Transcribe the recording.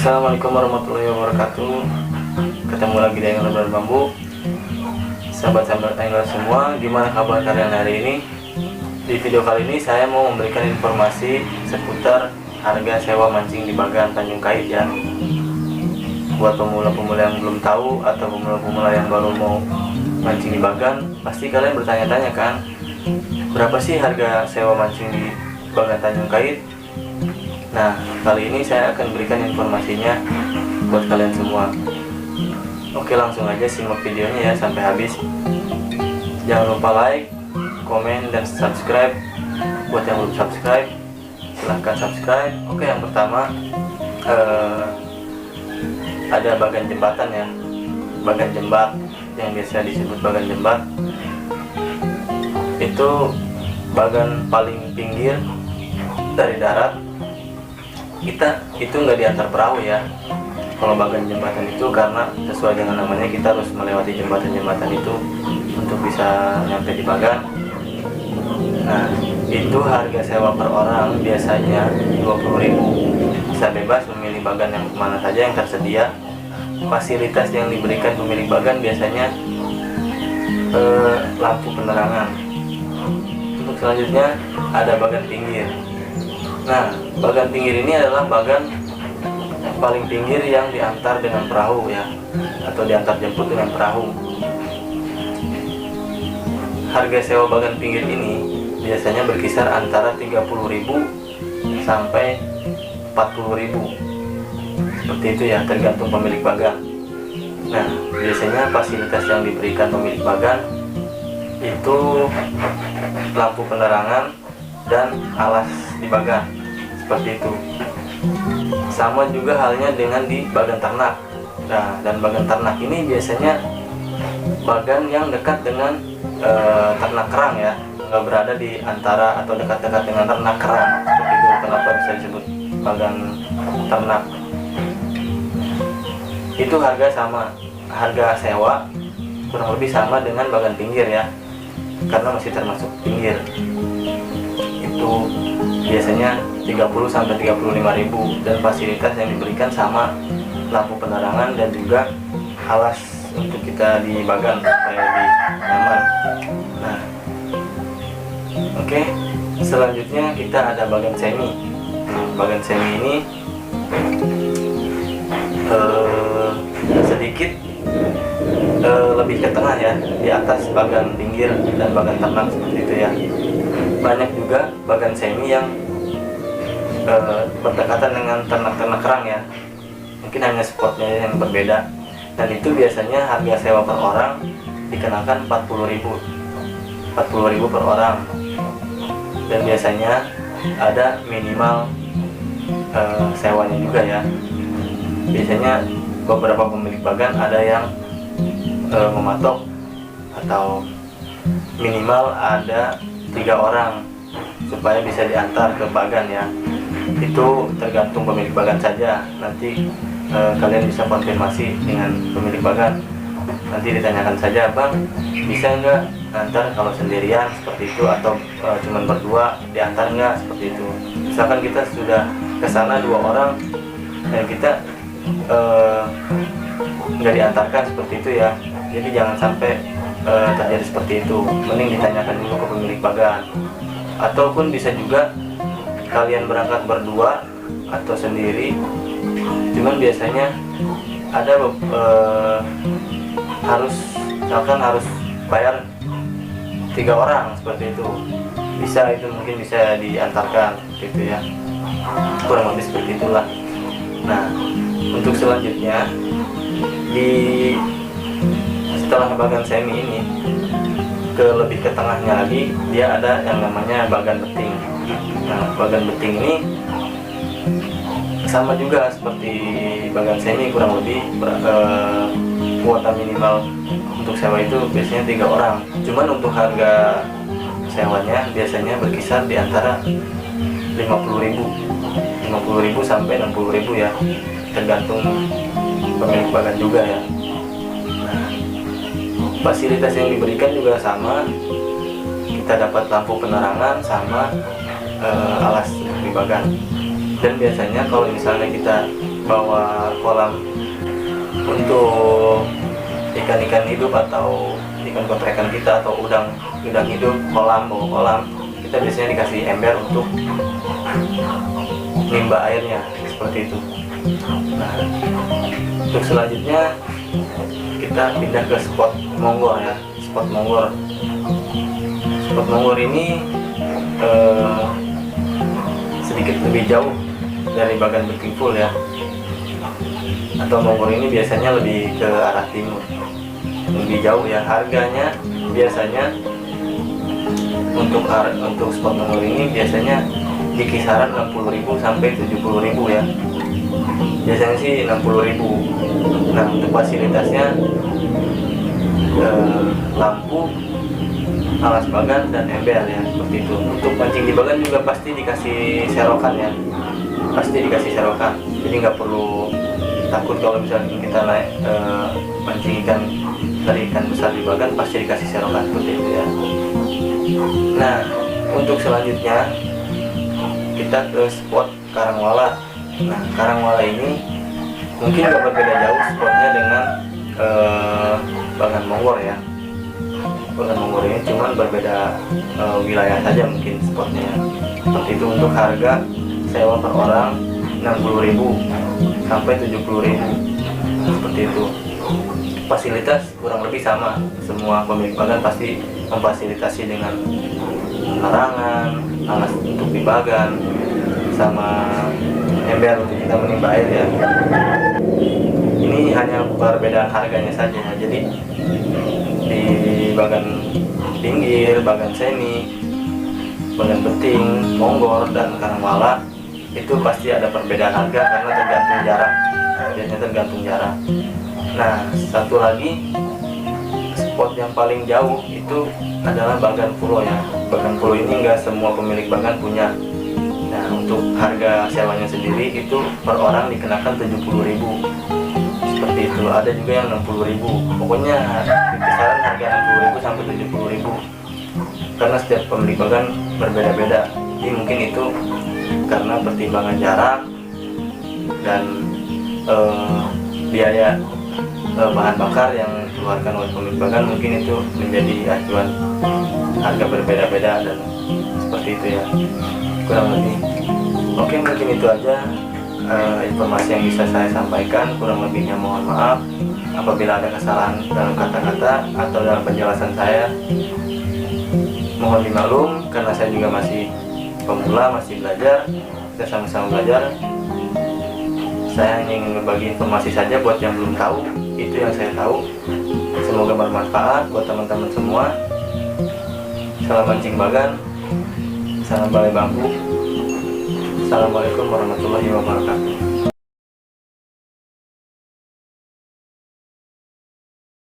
Assalamualaikum warahmatullahi wabarakatuh. Ketemu lagi dengan Lebaran Bambu. Sahabat-sahabat angler semua, gimana kabar kalian hari ini? Di video kali ini saya mau memberikan informasi seputar harga sewa mancing di Bagan Tanjung Kait ya. Buat pemula-pemula yang belum tahu atau pemula-pemula yang baru mau mancing di Bagan, pasti kalian bertanya-tanya kan, berapa sih harga sewa mancing di Bagan Tanjung Kait? Nah, kali ini saya akan berikan informasinya buat kalian semua. Oke, langsung aja simak videonya ya sampai habis. Jangan lupa like, komen, dan subscribe. Buat yang belum subscribe, silahkan subscribe. Oke, yang pertama ada bagan jembatan ya, bagan jembat yang biasa disebut bagan jembat. Itu bagan paling pinggir dari darat. Kita itu nggak diantar perahu ya. Kalau bagan jembatan itu karena sesuai dengan namanya kita harus melewati jembatan-jembatan itu untuk bisa nyampe di Bagan. Nah, itu harga sewa per orang biasanya 20.000. Bisa bebas memilih bagan yang mana saja yang tersedia. Fasilitas yang diberikan pemilik bagan biasanya lampu penerangan. Untuk selanjutnya ada bagan pinggir. Nah, bagan pinggir ini adalah bagan yang paling pinggir yang diantar dengan perahu ya, atau diantar jemput dengan perahu. Harga sewa bagan pinggir ini biasanya berkisar antara 30.000 sampai 40.000. Seperti itu ya, tergantung pemilik bagan. Nah, biasanya fasilitas yang diberikan pemilik bagan itu lampu penerangan dan alas di bagan, seperti itu. Sama juga halnya dengan di bagan ternak. Nah, dan bagan ternak ini biasanya bagan yang dekat dengan ternak kerang ya, nggak berada di antara atau dekat-dekat dengan ternak kerang. Seperti itu, kenapa bisa disebut bagan ternak. Itu harga sama, harga sewa kurang lebih sama dengan bagan pinggir ya, karena masih termasuk pinggir. Itu biasanya 30 sampai 35.000, dan fasilitas yang diberikan sama lampu penerangan dan juga alas untuk kita di bagan supaya lebih nyaman. Nah, oke, selanjutnya kita ada bagan semi. Bagan semi ini sedikit lebih ke tengah ya, di atas bagan pinggir dan bagan ternak, seperti itu ya. Banyak juga bagan semi yang berdekatan dengan ternak-ternak kerang ya, mungkin hanya spotnya yang berbeda. Dan itu biasanya harga sewa per orang dikenakan 40.000 per orang. Dan biasanya ada minimal sewanya juga ya. Biasanya beberapa pemilik bagan ada yang mematok atau minimal ada 3 orang supaya bisa diantar ke bagan ya. Itu tergantung pemilik bagan saja. Nanti kalian bisa konfirmasi dengan pemilik bagan. Nanti ditanyakan saja, bang, bisa nggak antar kalau sendirian seperti itu, atau cuman berdua diantar nggak, seperti itu. Misalkan kita sudah kesana 2 orang dan kita nggak diantarkan, seperti itu ya. Jadi jangan sampai terjadi seperti itu. Mending ditanyakan dulu ke pemilik bagan. Ataupun bisa juga kalian berangkat berdua atau sendiri, cuman biasanya ada harus bayar 3 orang, seperti itu. Itu mungkin bisa diantarkan gitu ya, kurang lebih seperti itulah. Nah, untuk selanjutnya setelah bagan semi ini lebih ke tengahnya lagi, dia ada yang namanya bagan beting. Nah, bagan beting ini sama juga seperti bagan semi, kurang lebih kuota minimal untuk sewa itu biasanya 3 orang. Cuman untuk harga sewanya biasanya berkisar di antara 50.000 sampai 60.000 ya, tergantung pemilik bagan juga ya. Nah, fasilitas yang diberikan juga sama, kita dapat lampu penerangan sama alas di bagan. Dan biasanya kalau misalnya kita bawa kolam untuk ikan-ikan hidup atau ikan kontrekan kita atau udang hidup, bawa kolam, kita biasanya dikasih ember untuk nimba airnya seperti itu. Nah, untuk selanjutnya kita pindah ke spot monggor ya. Spot monggor ini sedikit lebih jauh dari bagan beking full ya. Atau monggor ini biasanya lebih ke arah timur, lebih jauh ya. Harganya biasanya untuk spot monggor ini biasanya di kisaran 60.000 sampai 70.000 ya. Biasanya sih 60.000. Nah, untuk fasilitasnya lampu, alas bagan, dan ember ya, seperti itu. Untuk mancing di bagan juga pasti dikasih serokan ya, pasti dikasih serokan. Jadi nggak perlu takut kalau misalnya kita naik mancing ikan dari ikan besar di bagan, pasti dikasih serokan seperti itu ya. Nah, untuk selanjutnya kita ke spot Karangwala. Nah, Karangwala ini mungkin nggak berbeda jauh spotnya dengan bagan monggor ya. Bagan monggor ini cuman berbeda wilayah saja mungkin spotnya ya. Seperti itu. Untuk harga sewa per orang 60.000 sampai 70.000, seperti itu. Fasilitas kurang lebih sama, semua pemilik bagan pasti memfasilitasi dengan larangan, alas untuk di bagan, sama ember untuk kita menimba air ya. Ini hanya perbedaan harganya saja. Jadi di bagan pinggir, bagan semi, bagan beting, monggor, dan Karangwala itu pasti ada perbedaan harga karena tergantung jarak. Biasanya tergantung jarak. Nah, satu lagi spot yang paling jauh itu adalah bagan pulau ya. Bagan pulau ini enggak semua pemilik bagan punya. Nah, untuk harga sewanya sendiri itu per orang dikenakan 70.000. Seperti itu. Ada juga yang 60.000. Pokoknya di kisaran harga 60.000 sampai 70.000. Karena setiap pemilik bagan berbeda-beda. Jadi mungkin itu karena pertimbangan jarak dan biaya bahan bakar yang dikeluarkan oleh pemilik bagan, mungkin itu menjadi acuan harga berbeda-beda dan seperti itu ya, kurang lebih. Oke, mungkin itu aja informasi yang bisa saya sampaikan. Kurang lebihnya mohon maaf apabila ada kesalahan dalam kata-kata atau dalam penjelasan saya. Mohon dimaklum karena saya juga masih pemula, masih belajar. Kita sama-sama belajar. Saya hanya ingin berbagi informasi saja buat yang belum tahu. Itu yang saya tahu. Semoga bermanfaat buat teman-teman semua. Salam mancing bagan, salam balai bambu. Assalamualaikum warahmatullahi wabarakatuh.